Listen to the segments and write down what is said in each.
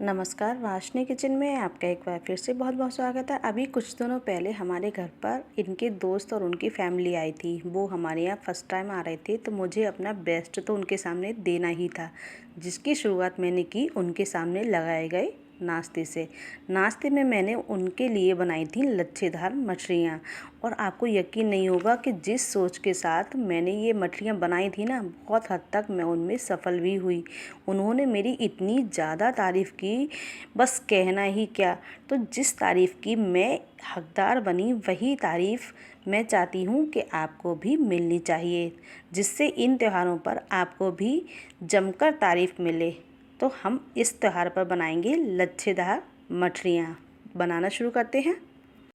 नमस्कार, वाशनी किचन में आपका एक बार फिर से बहुत बहुत स्वागत है। अभी कुछ दिनों पहले हमारे घर पर इनके दोस्त और उनकी फैमिली आई थी। वो हमारे यहाँ फर्स्ट टाइम आ रहे थे, तो मुझे अपना बेस्ट तो उनके सामने देना ही था, जिसकी शुरुआत मैंने की उनके सामने लगाए गए नाश्ते से। नाश्ते में मैंने उनके लिए बनाई थी लच्छेदार मछलियाँ, और आपको यकीन नहीं होगा कि जिस सोच के साथ मैंने ये मछलियाँ बनाई थी ना, बहुत हद तक मैं उनमें सफल भी हुई। उन्होंने मेरी इतनी ज़्यादा तारीफ़ की, बस कहना ही क्या। तो जिस तारीफ़ की मैं हकदार बनी, वही तारीफ़ मैं चाहती हूँ कि आपको भी मिलनी चाहिए, जिससे इन त्योहारों पर आपको भी जमकर तारीफ़ मिले। तो हम इस त्योहार पर बनाएंगे लच्छेदार मछलियाँ। बनाना शुरू करते हैं।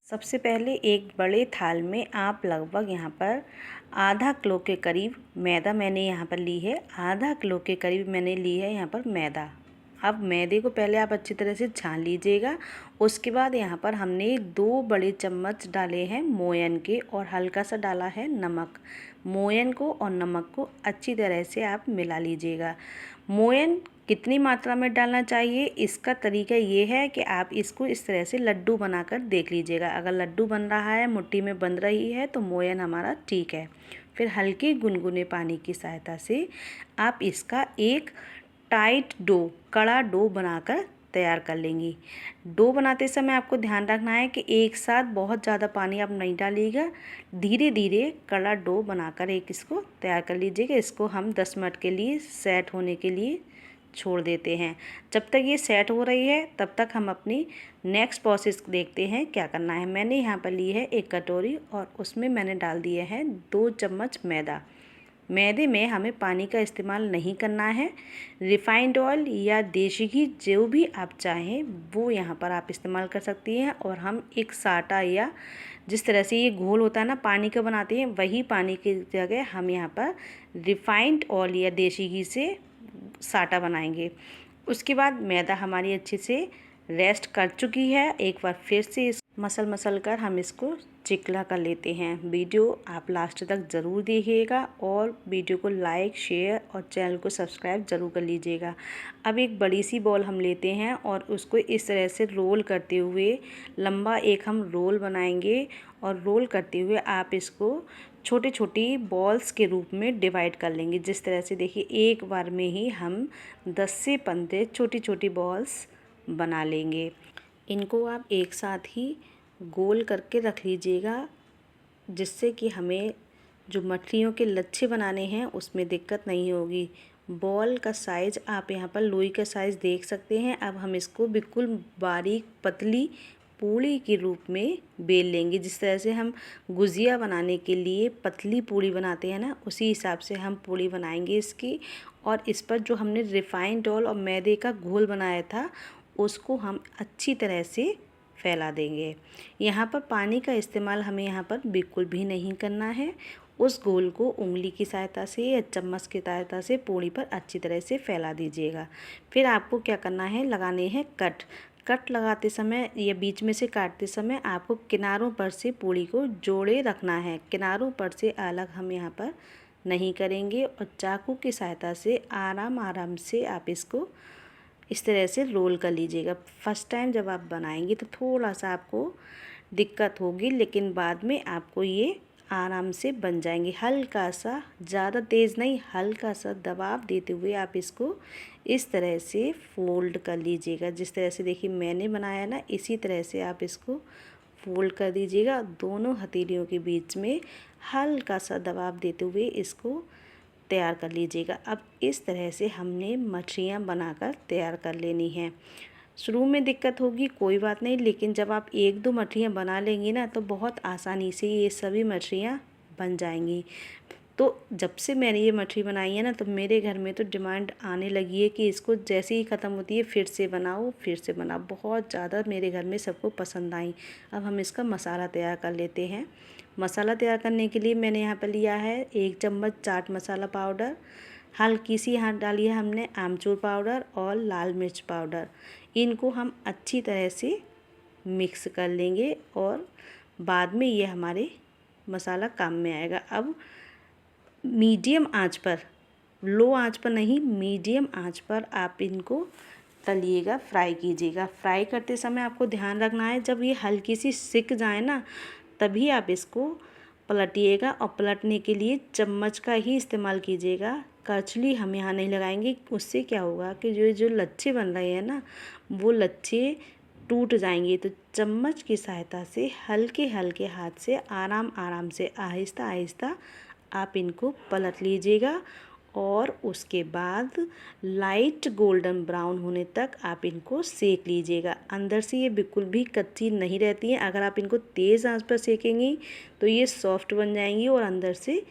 सबसे पहले एक बड़े थाल में आप लगभग यहाँ पर आधा किलो के करीब मैदा मैंने यहाँ पर ली है। आधा किलो के करीब मैंने ली है यहाँ पर मैदा। अब मैदे को पहले आप अच्छी तरह से छान लीजिएगा। उसके बाद यहाँ पर हमने 2 बड़े चम्मच डाले हैं मोयन के, और हल्का सा डाला है नमक। मोयन को और नमक को अच्छी तरह से आप मिला लीजिएगा। मोयन कितनी मात्रा में डालना चाहिए, इसका तरीका ये है कि आप इसको इस तरह से लड्डू बनाकर देख लीजिएगा। अगर लड्डू बन रहा है, मुट्ठी में बन रही है, तो मोयन हमारा ठीक है। फिर हल्के गुनगुने पानी की सहायता से आप इसका एक टाइट डो, कड़ा डो बनाकर तैयार कर लेंगी। डो बनाते समय आपको ध्यान रखना है कि एक साथ बहुत ज़्यादा पानी आप नहीं डालिएगा। धीरे धीरे कड़ा डो बनाकर एक इसको तैयार कर लीजिएगा। इसको हम 10 मिनट के लिए सेट होने के लिए छोड़ देते हैं। जब तक ये सेट हो रही है, तब तक हम अपनी नेक्स्ट प्रोसेस देखते हैं क्या करना है। मैंने यहाँ पर ली है एक कटोरी, और उसमें मैंने डाल दिए हैं 2 चम्मच मैदा। मैदे में हमें पानी का इस्तेमाल नहीं करना है। रिफाइंड ऑयल या देशी घी, जो भी आप चाहें वो यहाँ पर आप इस्तेमाल कर सकती हैं। और हम एक साटा, या जिस तरह से ये घोल होता है ना पानी का बनाते हैं, वही पानी की जगह हम यहाँ पर रिफाइंड ऑयल या देशी घी से साटा बनाएंगे। उसके बाद मैदा हमारी अच्छे से रेस्ट कर चुकी है। एक बार फिर से इस मसल कर हम इसको चिकना कर लेते हैं। वीडियो आप लास्ट तक ज़रूर देखिएगा, और वीडियो को लाइक, शेयर और चैनल को सब्सक्राइब ज़रूर कर लीजिएगा। अब एक बड़ी सी बॉल हम लेते हैं, और उसको इस तरह से रोल करते हुए लंबा एक हम रोल बनाएंगे। और रोल करते हुए आप इसको छोटी छोटी बॉल्स के रूप में डिवाइड कर लेंगे। जिस तरह से देखिए, एक बार में ही हम 10 से 15 छोटी छोटी बॉल्स बना लेंगे। इनको आप एक साथ ही गोल करके रख लीजिएगा, जिससे कि हमें जो मछलियों के लच्छे बनाने हैं उसमें दिक्कत नहीं होगी। बॉल का साइज़ आप यहाँ पर लोई का साइज़ देख सकते हैं। अब हम इसको बिल्कुल बारीक पतली पूड़ी के रूप में बेल लेंगे। जिस तरह से हम गुजिया बनाने के लिए पतली पूड़ी बनाते हैं ना, उसी हिसाब से हम पूड़ी बनाएंगे इसकी। और इस पर जो हमने रिफाइंड ऑयल और मैदे का घोल बनाया था, उसको हम अच्छी तरह से फैला देंगे। यहाँ पर पानी का इस्तेमाल हमें यहाँ पर बिल्कुल भी नहीं करना है। उस घोल को उंगली की सहायता से या चम्मच की सहायता से पूड़ी पर अच्छी तरह से फैला दीजिएगा। फिर आपको क्या करना है, लगाने हैं कट। कट लगाते समय या बीच में से काटते समय आपको किनारों पर से पूड़ी को जोड़े रखना है। किनारों पर से अलग हम यहाँ पर नहीं करेंगे, और चाकू की सहायता से आराम आराम से आप इसको इस तरह से रोल कर लीजिएगा। फर्स्ट टाइम जब आप बनाएंगे तो थोड़ा सा आपको दिक्कत होगी, लेकिन बाद में आपको ये आराम से बन जाएंगे। हल्का सा, ज़्यादा तेज़ नहीं, हल्का सा दबाव देते हुए आप इसको इस तरह से फोल्ड कर लीजिएगा। जिस तरह से देखिए मैंने बनाया ना, इसी तरह से आप इसको फोल्ड कर दीजिएगा। दोनों हथेलियों के बीच में हल्का सा दबाव देते हुए इसको तैयार कर लीजिएगा। अब इस तरह से हमने मछलियाँ बनाकर तैयार कर लेनी है। शुरू में दिक्कत होगी, कोई बात नहीं, लेकिन जब आप 1-2 मछलियाँ बना लेंगी ना, तो बहुत आसानी से ये सभी मछलियाँ बन जाएंगी। तो जब से मैंने ये मछली बनाई है ना, तो मेरे घर में तो डिमांड आने लगी है कि इसको जैसे ही ख़त्म होती है फिर से बनाओ, फिर से बनाओ। बहुत ज़्यादा मेरे घर में सबको पसंद आई। अब हम इसका मसाला तैयार कर लेते हैं। मसाला तैयार करने के लिए मैंने यहाँ पर लिया है 1 चम्मच चाट मसाला पाउडर, हल्की सी यहाँ डाली है हमने आमचूर पाउडर और लाल मिर्च पाउडर। इनको हम अच्छी तरह से मिक्स कर लेंगे, और बाद में ये हमारे मसाला काम में आएगा। अब मीडियम आंच पर, लो आंच पर नहीं, मीडियम आंच पर आप इनको तलिएगा, फ्राई कीजिएगा। फ्राई करते समय आपको ध्यान रखना है जब ये हल्की सी सिक जाए ना, तभी आप इसको पलटिएगा और पलटने के लिए चम्मच का ही इस्तेमाल कीजिएगा। करछली हम यहाँ नहीं लगाएंगे, उससे क्या होगा कि जो जो लच्छे बन रहे हैं ना, वो लच्छे टूट जाएंगे। तो चम्मच की सहायता से हल्के हल्के हाथ से आराम आराम से आहिस्ता आहिस्ता आप इनको पलट लीजिएगा और उसके बाद लाइट गोल्डन ब्राउन होने तक आप इनको सेक लीजिएगा। अंदर से ये बिल्कुल भी कच्ची नहीं रहती हैं। अगर आप इनको तेज़ आंच पर सेकेंगी तो ये सॉफ्ट बन जाएंगी और अंदर से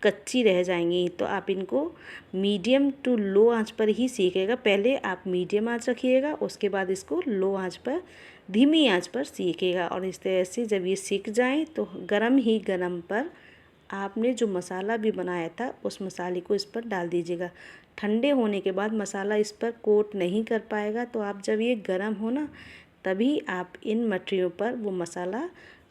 कच्ची रह जाएंगी। तो आप इनको मीडियम टू लो आंच पर ही सेकिएगा। पहले आप मीडियम आंच रखिएगा, उसके बाद इसको लो आंच पर, धीमी आंच पर सेकिएगा। और इस तरह से जब ये सिक जाए तो गरम ही गरम पर आपने जो मसाला भी बनाया था उस मसाले को इस पर डाल दीजिएगा। ठंडे होने के बाद मसाला इस पर कोट नहीं कर पाएगा, तो आप जब ये गरम हो ना, तभी आप इन मठरियों पर वो मसाला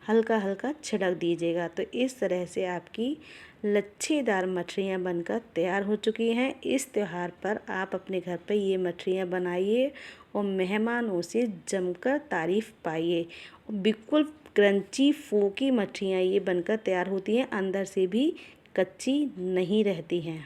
हल्का हल्का छिड़क दीजिएगा। तो इस तरह से आपकी लच्छेदार मठरियाँ बनकर तैयार हो चुकी हैं। इस त्यौहार पर आप अपने घर पर ये मठरियाँ बनाइए और मेहमानों से जमकर तारीफ़ पाइए। बिल्कुल क्रंची फूकी मठरियाँ ये बनकर तैयार होती हैं, अंदर से भी कच्ची नहीं रहती हैं।